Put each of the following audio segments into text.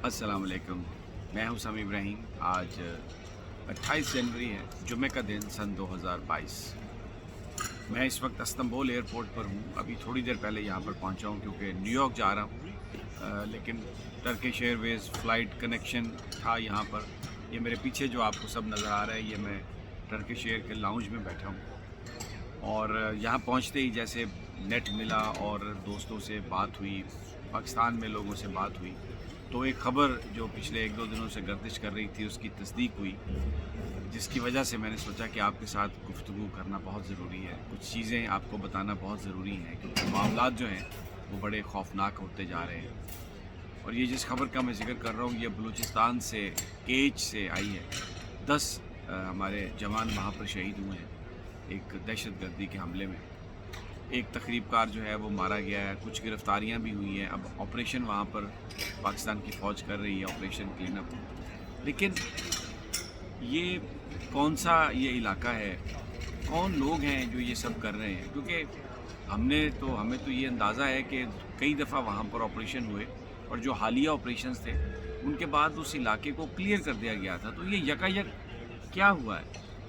अस्सलाम वालेकुम। मैं हूं समी इब्राहिम। आज 28 जनवरी है, जुमे का दिन सन 2022। मैं इस वक्त इस्तांबुल एयरपोर्ट पर हूं। अभी थोड़ी देर पहले यहां पर पहुंचा हूं क्योंकि न्यूयॉर्क जा रहा हूं। लेकिन टर्किश एयरवेज़ फ़्लाइट कनेक्शन था यहां पर। ये मेरे पीछे जो आपको सब नज़र आ रहा है, ये मैं टर्किश एयर के लाउंज में बैठा हूं। और यहाँ पहुंचते ही जैसे नेट मिला और दोस्तों से बात हुई, पाकिस्तान में लोगों से बात हुई, तो एक ख़बर जो पिछले 1-2 दिनों से गर्दिश कर रही थी उसकी तस्दीक हुई, जिसकी वजह से मैंने सोचा कि आपके साथ गुफ्तगू करना बहुत ज़रूरी है। कुछ चीज़ें आपको बताना बहुत ज़रूरी हैं क्योंकि मामलात जो हैं वो बड़े खौफनाक होते जा रहे हैं। और ये जिस खबर का मैं ज़िक्र कर रहा हूँ ये बलूचिस्तान से केच से आई है। 10 हमारे जवान वहाँ पर शहीद हुए हैं एक दहशतगर्दी के हमले में। एक तकरीबकार जो है वो मारा गया है, कुछ गिरफ्तारियां भी हुई हैं। अब ऑपरेशन वहाँ पर पाकिस्तान की फ़ौज कर रही है, ऑपरेशन क्लीन अप। लेकिन ये कौन सा ये इलाका है, कौन लोग हैं जो ये सब कर रहे हैं? क्योंकि हमें तो ये अंदाज़ा है कि कई दफ़ा वहाँ पर ऑपरेशन हुए और जो हालिया ऑपरेशंस थे उनके बाद उस इलाके को क्लियर कर दिया गया था। तो ये यकायक क्या हुआ है?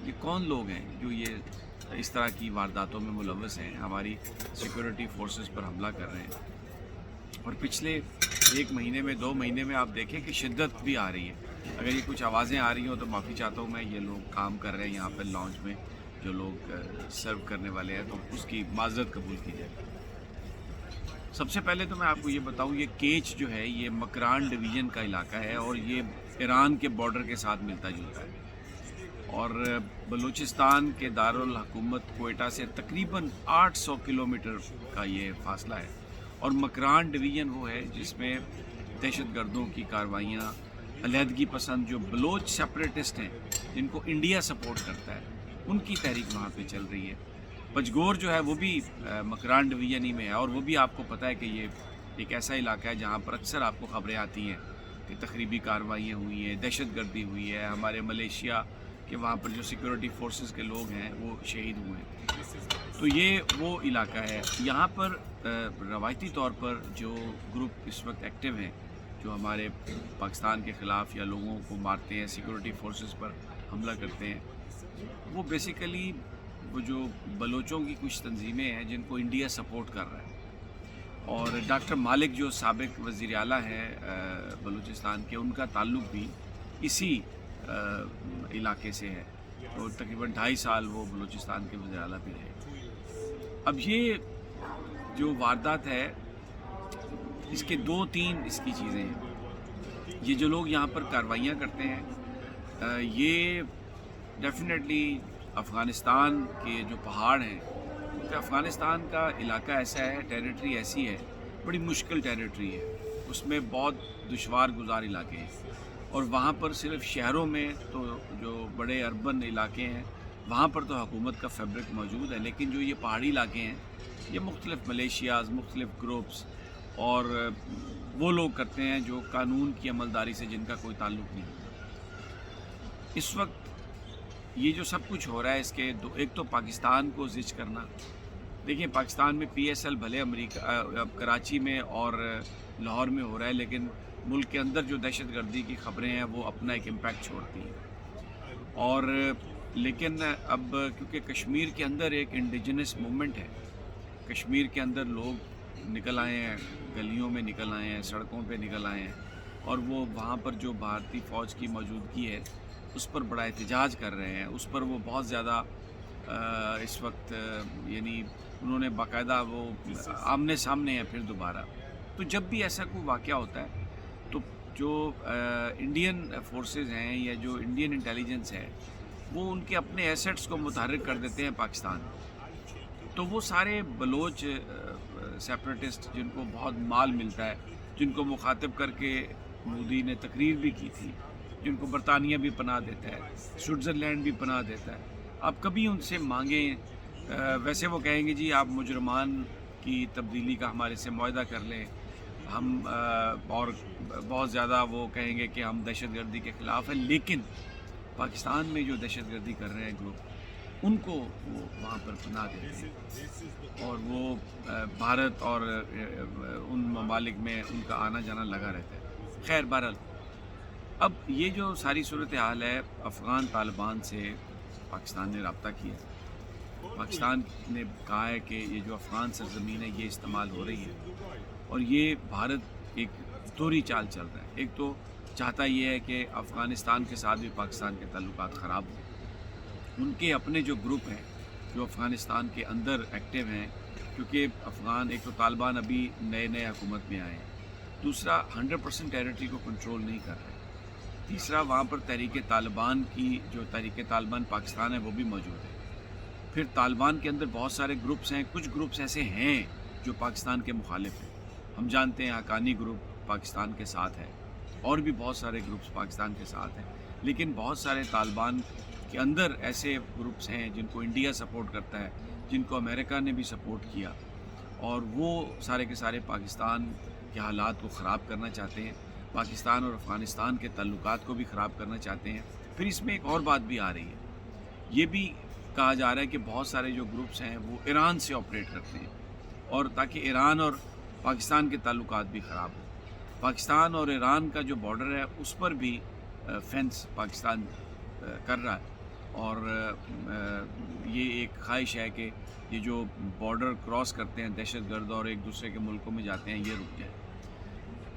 ये कौन लोग हैं जो ये इस तरह की वारदातों में मुलव्वस हैं, हमारी सिक्योरिटी फोर्सेस पर हमला कर रहे हैं? और पिछले 1 महीने में, 2 महीने में आप देखें कि शिद्दत भी आ रही है। अगर ये कुछ आवाज़ें आ रही हों तो माफ़ी चाहता हूँ मैं। ये लोग काम कर रहे हैं यहाँ पर लॉन्च में, जो लोग सर्व करने वाले हैं, तो उसकी माज़रत कबूल की जाए। सबसे पहले तो मैं आपको ये बताऊँ, ये केच जो है ये मकरान डिवीज़न का इलाका है और ये ईरान के बॉर्डर के साथ मिलता जुलता है। और बलूचिस्तान के दारुल हुकूमत कोयटा से तकरीबन 800 किलोमीटर का ये फासला है। और मकरान डिवीज़न वो है जिसमें दहशतगर्दों की कार्रवाइयाँ, अलहदगी पसंद जो बलोच सेपरेटिस्ट हैं जिनको इंडिया सपोर्ट करता है, उनकी तहरीक वहाँ पे चल रही है। पजगोर जो है वो भी मकरान डिवीज़न ही में है। और वो भी आपको पता है कि ये एक ऐसा इलाका है जहाँ पर अक्सर आपको ख़बरें आती हैं कि तकरीबी कार्रवाइयाँ हुई हैं, दहशतगर्दी हुई है। हमारे मलेशिया कि वहाँ पर जो सिक्योरिटी फोर्सेस के लोग हैं वो शहीद हुए हैं। तो ये वो इलाका है। यहाँ पर रवायती तौर पर जो ग्रुप इस वक्त एक्टिव हैं, जो हमारे पाकिस्तान के ख़िलाफ़ या लोगों को मारते हैं, सिक्योरिटी फोर्सेस पर हमला करते हैं, वो बेसिकली वो जो बलोचों की कुछ तंजीमें हैं जिनको इंडिया सपोर्ट कर रहा है। और डॉक्टर मालिक जो साबिक वज़ीर आला हैं बलूचिस्तान के, उनका ताल्लुक़ भी इसी इलाके से है। तो तकरीबन 2.5 साल वो बलूचिस्तान के वज़ीर आला भी रहे। अब ये जो वारदात है इसके 2-3 इसकी चीज़ें हैं। ये जो लोग यहाँ पर कार्रवाइयाँ करते हैं ये डेफिनेटली अफ़गानिस्तान के जो पहाड़ हैं, क्योंकि अफ़गानिस्तान का इलाका ऐसा है, टेरिटरी ऐसी है, बड़ी मुश्किल टेरिटरी है, उसमें बहुत दुश्वार गुज़ार इलाके हैं। और वहाँ पर सिर्फ शहरों में तो जो बड़े अर्बन इलाके हैं वहाँ पर तो हुकूमत का फैब्रिक मौजूद है, लेकिन जो ये पहाड़ी इलाके हैं ये मुख्तलिफ़ मलेशियाज़, मुख्तलिफ़ ग्रुप्स और वो लोग करते हैं जो कानून की अमलदारी से जिनका कोई ताल्लुक़ नहीं होता। इस वक्त ये जो सब कुछ हो रहा है इसके एक तो पाकिस्तान को ज़िच करना। देखिए पाकिस्तान में PSL भले अमेरिका कराची में और लाहौर में हो रहा है, लेकिन मुल्क के अंदर जो दहशतगर्दी की ख़बरें हैं वो अपना एक इम्पैक्ट छोड़ती हैं। और लेकिन अब क्योंकि कश्मीर के अंदर एक इंडिजिनस मूवमेंट है, कश्मीर के अंदर लोग निकल आए हैं, गलियों में निकल आए हैं, सड़कों पे निकल आए हैं, और वो वहाँ पर जो भारतीय फ़ौज की मौजूदगी है उस पर बड़ा एहतजाज कर रहे हैं। उस पर वो बहुत ज़्यादा इस वक्त यानी उन्होंने बाकायदा वो आमने सामने हैं फिर दोबारा। तो जब भी ऐसा कोई वाक़या होता है तो जो इंडियन फोर्सेस हैं या जो इंडियन इंटेलिजेंस है वो उनके अपने एसेट्स को मुतहर्रिक कर देते हैं पाकिस्तान। तो वो सारे बलोच सेपरेटिस्ट जिनको बहुत माल मिलता है, जिनको मुखातिब करके मोदी ने तकरीर भी की थी, जिनको बरतानिया भी पनाह देता है, स्विट्ज़रलैंड भी पनाह देता है, आप कभी उनसे मांगें वैसे वो कहेंगे जी आप मुजरमान की तब्दीली का हमारे से मुआहदा कर लें, हम और बहुत ज़्यादा वो कहेंगे कि हम दहशतगर्दी के ख़िलाफ़ हैं। लेकिन पाकिस्तान में जो दहशतगर्दी कर रहे हैं ग्रुप, उनको वो वहाँ पर पनाह देते हैं और वो भारत और उन ममालिक में उनका आना जाना लगा रहता है। خیر بہرحال اب یہ جو ساری صورتحال ہے، افغان طالبان سے پاکستان نے رابطہ کیا، پاکستان نے کہا ہے کہ یہ جو افغان سرزمین ہے یہ استعمال ہو رہی ہے، اور یہ بھارت ایک دوہری چال چل رہا ہے۔ ایک تو چاہتا یہ ہے کہ افغانستان کے ساتھ بھی پاکستان کے تعلقات خراب ہوں، ان کے اپنے جو گروپ ہیں جو افغانستان کے اندر ایکٹیو ہیں، کیونکہ افغان ایک تو طالبان ابھی نئے حکومت میں آئے ہیں، دوسرا 100% ٹیریٹری کو کنٹرول نہیں کر رہے، تیسرا وہاں پر تحریک طالبان کی جو تحریک طالبان پاکستان ہے وہ بھی موجود ہے، پھر طالبان کے اندر بہت سارے گروپس ہیں، کچھ گروپس ایسے ہیں جو پاکستان کے مخالف ہیں، ہم جانتے ہیں حقانی گروپ پاکستان کے ساتھ ہے، اور بھی بہت سارے گروپس پاکستان کے ساتھ ہیں، لیکن بہت سارے طالبان کے اندر ایسے گروپس ہیں جن کو انڈیا سپورٹ کرتا ہے، جن کو امریکہ نے بھی سپورٹ کیا، اور وہ سارے کے سارے پاکستان کے حالات کو خراب کرنا چاہتے ہیں، پاکستان اور افغانستان کے تعلقات کو بھی خراب کرنا چاہتے ہیں۔ پھر اس میں ایک اور بات بھی آ رہی ہے، یہ بھی کہا جا رہا ہے کہ بہت سارے جو گروپس ہیں وہ ایران سے آپریٹ کرتے ہیں، اور تاکہ ایران اور پاکستان کے تعلقات بھی خراب ہوں۔ پاکستان اور ایران کا جو بارڈر ہے اس پر بھی فینس پاکستان کر رہا ہے، اور یہ ایک خواہش ہے کہ یہ جو بارڈر کراس کرتے ہیں دہشت گرد اور ایک دوسرے کے ملکوں میں جاتے ہیں یہ رک جائے۔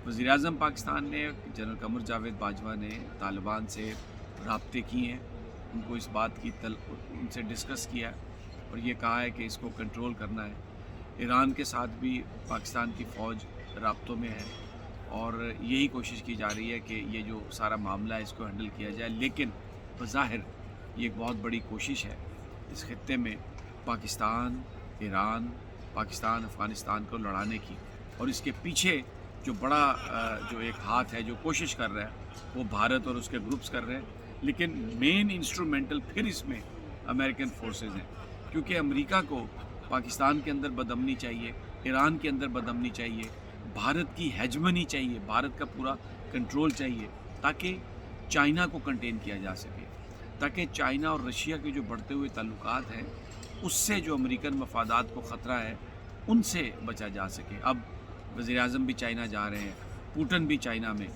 وزیر اعظم پاکستان نے جنرل قمر جاوید باجوہ نے طالبان سے رابطے کیے ہیں، ان کو اس بات کی ان سے ڈسکس کیا اور یہ کہا ہے کہ اس کو کنٹرول کرنا ہے۔ ایران کے ساتھ بھی پاکستان کی فوج رابطوں میں ہے، اور یہی کوشش کی جا رہی ہے کہ یہ جو سارا معاملہ ہے اس کو ہینڈل کیا جائے، لیکن بظاہر یہ ایک بہت بڑی کوشش ہے اس خطے میں پاکستان، ایران، پاکستان افغانستان کو لڑانے کی، اور اس کے پیچھے جو بڑا جو ایک ہاتھ ہے جو کوشش کر رہا ہے وہ بھارت اور اس کے گروپس کر رہے ہیں، لیکن مین انسٹرومنٹل پھر اس میں امریکن فورسز ہیں، کیونکہ امریکہ کو پاکستان کے اندر بدامنی چاہیے، ایران کے اندر بدامنی چاہیے، بھارت کی ہیجمنی چاہیے، بھارت کا پورا کنٹرول چاہیے، تاکہ چائنا کو کنٹین کیا جا سکے، تاکہ چائنا اور رشیا کے جو بڑھتے ہوئے تعلقات ہیں اس سے جو امریکن مفادات کو خطرہ ہے ان سے بچا جا سکے۔ اب وزیر اعظم بھی چائنا جا رہے ہیں، پوٹن بھی چائنا میں،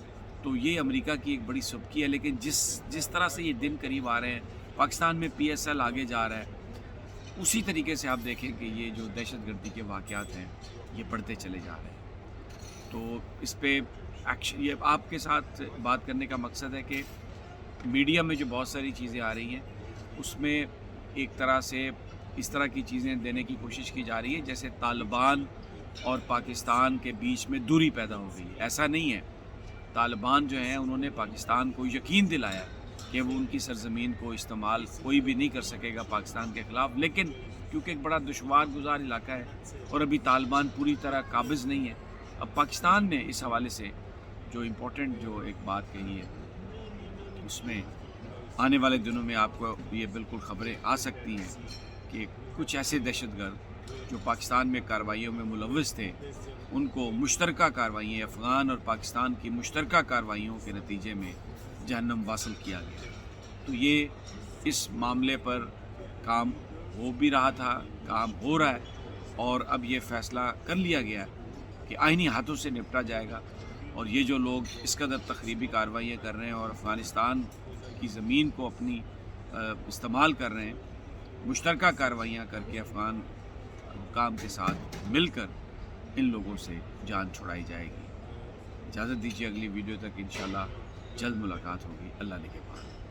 تو یہ امریکہ کی ایک بڑی سبکی ہے، لیکن جس طرح سے یہ دن قریب آ رہے ہیں، پاکستان میں پی ایس ایل آگے جا رہا ہے، اسی طریقے سے آپ دیکھیں کہ یہ جو دہشت گردی کے واقعات ہیں یہ بڑھتے چلے جا رہے ہیں۔ تو اس پہ ایکشن، یہ آپ کے ساتھ بات کرنے کا مقصد ہے کہ میڈیا میں جو بہت ساری چیزیں آ رہی ہیں اس میں ایک طرح سے اس طرح کی چیزیں دینے کی کوشش کی جا رہی ہے جیسے طالبان اور پاکستان کے بیچ میں دوری پیدا ہو گئی۔ ایسا نہیں ہے، طالبان جو ہیں انہوں نے پاکستان کو یقین دلایا کہ وہ ان کی سرزمین کو استعمال کوئی بھی نہیں کر سکے گا پاکستان کے خلاف، لیکن کیونکہ ایک بڑا دشوار گزار علاقہ ہے اور ابھی طالبان پوری طرح قابض نہیں ہے، اب پاکستان نے اس حوالے سے جو امپورٹنٹ جو ایک بات کہی ہے اس میں آنے والے دنوں میں آپ کو یہ بالکل خبریں آ سکتی ہیں کہ کچھ ایسے دہشت گرد جو پاکستان میں کارروائیوں میں ملوث تھے ان کو مشترکہ کارروائیاں، افغان اور پاکستان کی مشترکہ کارروائیوں کے نتیجے میں جہنم واصل کیا گیا۔ تو یہ اس معاملے پر کام ہو بھی رہا تھا، کام ہو رہا ہے، اور اب یہ فیصلہ کر لیا گیا کہ آئینی ہاتھوں سے نپٹا جائے گا، اور یہ جو لوگ اس قدر تخریبی کارروائیاں کر رہے ہیں اور افغانستان کی زمین کو اپنی استعمال کر رہے ہیں، مشترکہ کارروائیاں کر کے افغان حکام کے ساتھ مل کر ان لوگوں سے جان چھڑائی جائے گی۔ اجازت دیجیے، اگلی ویڈیو تک انشاءاللہ جلد ملاقات ہوگی۔ اللہ نے کے بعد